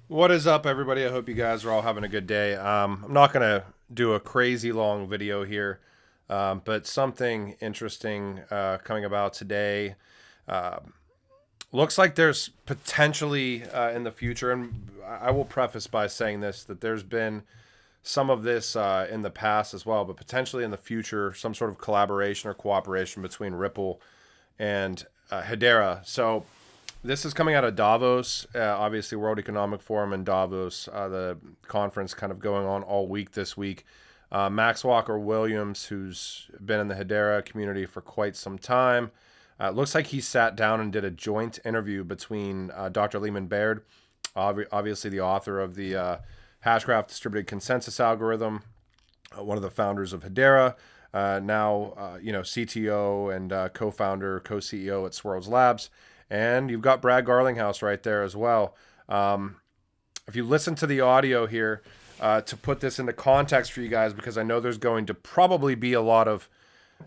What is up, everybody? I hope you guys are all having a good day. I'm not going to do a crazy long video here, but something interesting coming about today. Looks like there's potentially in the future, and I will preface by saying this, that there's been some of this in the past as well, but potentially in the future, some sort of collaboration or cooperation between Ripple and Hedera. So this is coming out of Davos, obviously World Economic Forum in Davos, the conference kind of going on all week this week. Max Walker Williams, who's been in the Hedera community for quite some time, looks like he sat down and did a joint interview between Dr. Leemon Baird, obviously the author of the Hashgraph distributed consensus algorithm, one of the founders of Hedera, now CTO and co-founder, co-CEO at Swirls Labs. And you've got Brad Garlinghouse right there as well. If you listen to the audio here, to put this into context for you guys, because I know there's going to probably be a lot of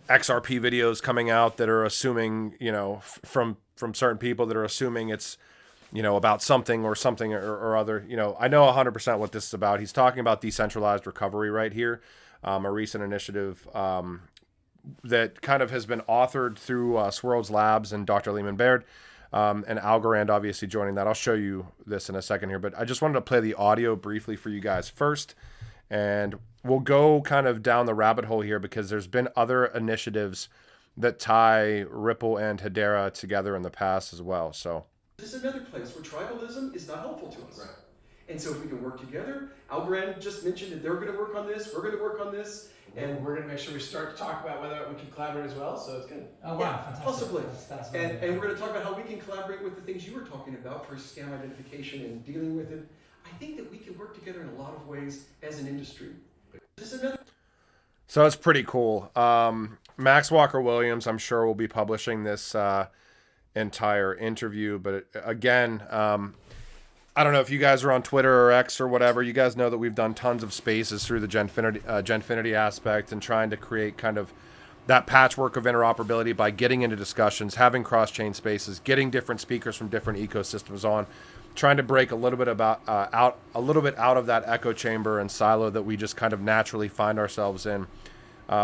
XRP videos coming out that are assuming, from certain people that are assuming it's, about something or other. I know 100% what this is about. He's talking about decentralized recovery right here, a recent initiative that kind of has been authored through Swirls Labs and Dr. Leemon Baird. And Algorand obviously joining that. I'll show you this in a second here, but I just wanted to play the audio briefly for you guys first, and we'll go kind of down the rabbit hole here because there's been other initiatives that tie Ripple and Hedera together in the past as well. So this is another place where tribalism is not helpful to us. Right. And so if we can work together, Algorand just mentioned that they're going to work on this, we're going to work on this, and we're going to make sure we start to talk about whether we can collaborate as well. So it's good. Oh wow, yeah, fantastic. Possibly. That's and we're going to talk about how we can collaborate with the things you were talking about for scam identification and dealing with it. I think that we can work together in a lot of ways as an industry. This is another. So it's pretty cool. Max Walker Williams, I'm sure, will be publishing this entire interview. But again, I don't know if you guys are on Twitter or X or whatever. You guys know that we've done tons of spaces through the Genfinity aspect and trying to create kind of that patchwork of interoperability by getting into discussions, having cross-chain spaces, getting different speakers from different ecosystems on, trying to break a little bit out of that echo chamber and silo that we just kind of naturally find ourselves in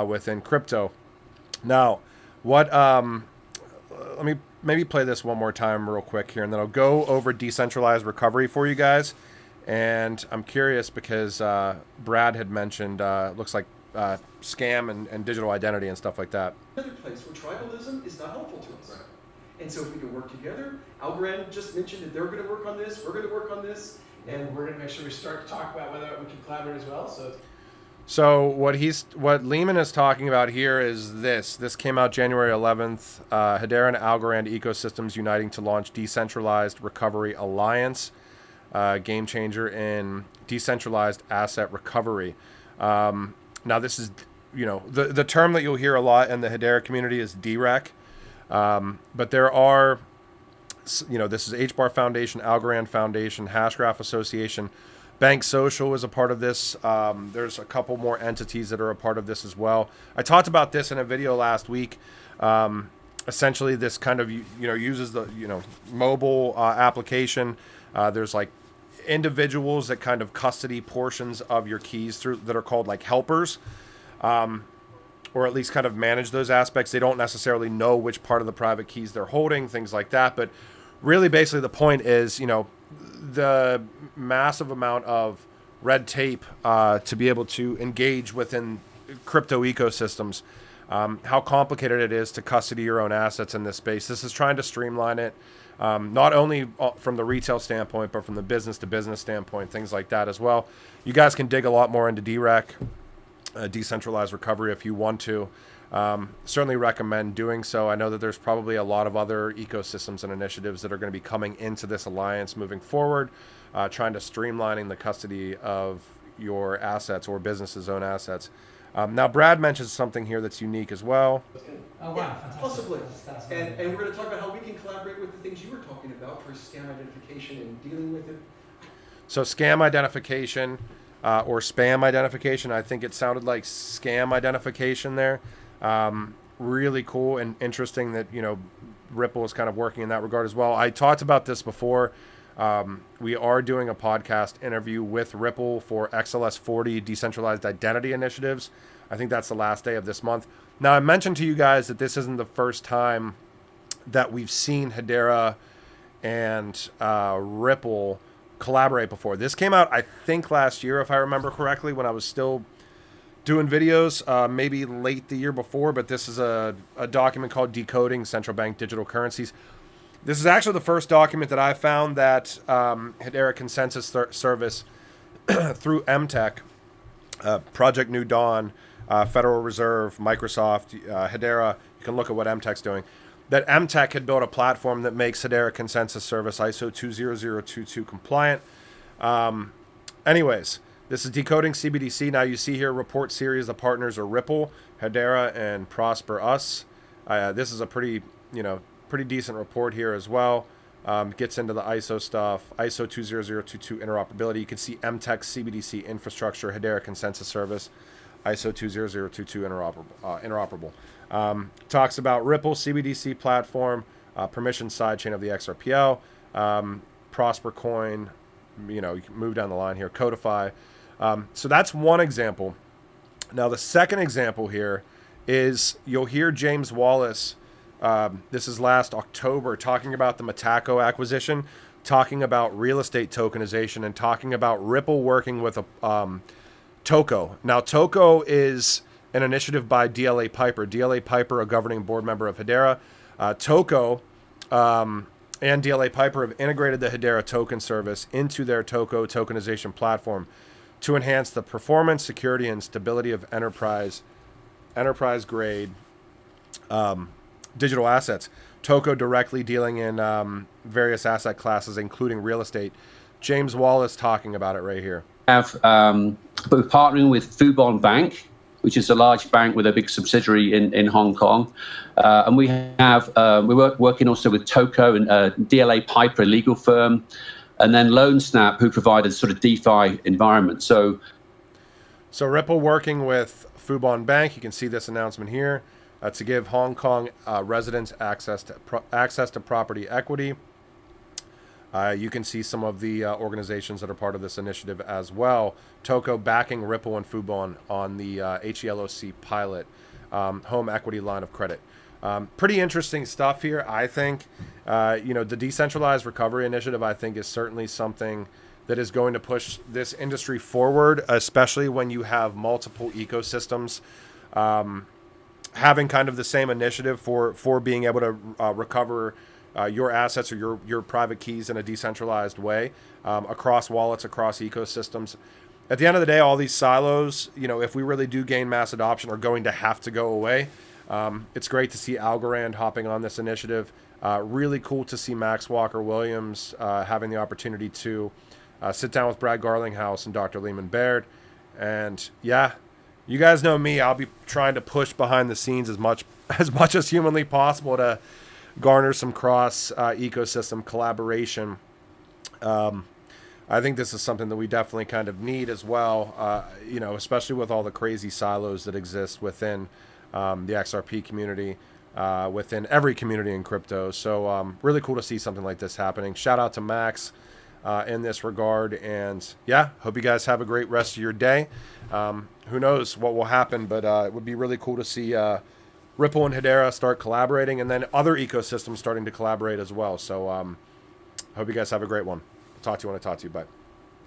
within crypto. Now, what? Let me maybe play this one more time real quick here, and then I'll go over decentralized recovery for you guys. And I'm curious because Brad had mentioned, looks like scam and digital identity and stuff like that. Another place where tribalism is not helpful to us. Right. And so if we can work together, Algorand just mentioned that they're going to work on this, we're going to work on this, and we're going to make sure we start to talk about whether we can collaborate as well. So what Leemon is talking about here is this. This came out January 11th. Hedera and Algorand ecosystems uniting to launch Decentralized Recovery Alliance, game changer in decentralized asset recovery. Now this is, the term that you'll hear a lot in the Hedera community is DREC. But there are, this is HBAR Foundation, Algorand Foundation, Hashgraph Association, Bank Social is a part of this. There's a couple more entities that are a part of this as well. I talked about this in a video last week. Essentially, this kind of uses the mobile application. There's like individuals that kind of custody portions of your keys through that are called like helpers, or at least kind of manage those aspects. They don't necessarily know which part of the private keys they're holding, things like that. But really, basically, the point is, the massive amount of red tape to be able to engage within crypto ecosystems, how complicated it is to custody your own assets in this space. This is trying to streamline it, not only from the retail standpoint, but from the business-to-business standpoint, things like that as well. You guys can dig a lot more into DREC, decentralized recovery, if you want to. Certainly recommend doing so. I know that there's probably a lot of other ecosystems and initiatives that are going to be coming into this alliance moving forward, trying to streamlining the custody of your assets or business's own assets. Now, Brad mentions something here that's unique as well. Oh, wow, yeah, fantastic. Possibly. And we're going to talk about how we can collaborate with the things you were talking about for scam identification and dealing with it. So scam identification or spam identification, I think it sounded like scam identification there. Really cool and interesting that, Ripple is kind of working in that regard as well. I talked about this before. We are doing a podcast interview with Ripple for XLS40 decentralized identity initiatives. I think that's the last day of this month. Now, I mentioned to you guys that this isn't the first time that we've seen Hedera and Ripple collaborate before. This came out, I think, last year, if I remember correctly, when I was still doing videos, maybe late the year before, but this is a document called Decoding Central Bank Digital Currencies. This is actually the first document that I found that Hedera Consensus Service through MTech, Project New Dawn, Federal Reserve, Microsoft, Hedera, you can look at what MTech's doing, that MTech had built a platform that makes Hedera Consensus Service ISO 20022 compliant. Anyways, this is Decoding CBDC. Now you see here report series. The partners are Ripple, Hedera, and Prosper Us. This is a pretty decent report here as well. Gets into the ISO stuff, ISO 20022 interoperability. You can see MTech CBDC infrastructure, Hedera Consensus Service, ISO 20022 interoperable. Talks about Ripple CBDC platform, permission sidechain of the XRPL, Prosper Coin. You can move down the line here, Codify. So that's one example. Now the second example here is you'll hear James Wallace. This is last October, talking about the Mataco acquisition, talking about real estate tokenization, and talking about Ripple working with Toco. Now, Toco is an initiative by DLA Piper. DLA Piper, a governing board member of Hedera. Toco and DLA Piper have integrated the Hedera token service into their Toco tokenization platform to enhance the performance, security, and stability of enterprise-grade digital assets. Toco directly dealing in various asset classes, including real estate. James Wallace talking about it right here. We're partnering with Fubon Bank, which is a large bank with a big subsidiary in Hong Kong. And we're working also with Toco and DLA Piper, a legal firm, and then LoanSnap, who provide a sort of DeFi environment. So Ripple working with Fubon Bank. You can see this announcement here to give Hong Kong residents access to property equity. You can see some of the organizations that are part of this initiative as well. Toco backing Ripple and Fubon on the HELOC pilot home equity line of credit. Pretty interesting stuff here, I think. The decentralized recovery initiative, I think, is certainly something that is going to push this industry forward, especially when you have multiple ecosystems having kind of the same initiative for being able to recover your assets or your private keys in a decentralized way across wallets, across ecosystems. At the end of the day, all these silos, if we really do gain mass adoption, are going to have to go away. It's great to see Algorand hopping on this initiative. Really cool to see Max Walker-Williams having the opportunity to sit down with Brad Garlinghouse and Dr. Leemon Baird. And yeah, you guys know me. I'll be trying to push behind the scenes as much as humanly possible to garner some cross ecosystem collaboration. I think this is something that we definitely kind of need as well, especially with all the crazy silos that exist within the XRP community, within every community in crypto. So really cool to see something like this happening. Shout out to Max in this regard. And yeah, hope you guys have a great rest of your day. Who knows what will happen, but it would be really cool to see Ripple and Hedera start collaborating, and then other ecosystems starting to collaborate as well. So hope you guys have a great one. Talk to you when I talk to you. Bye.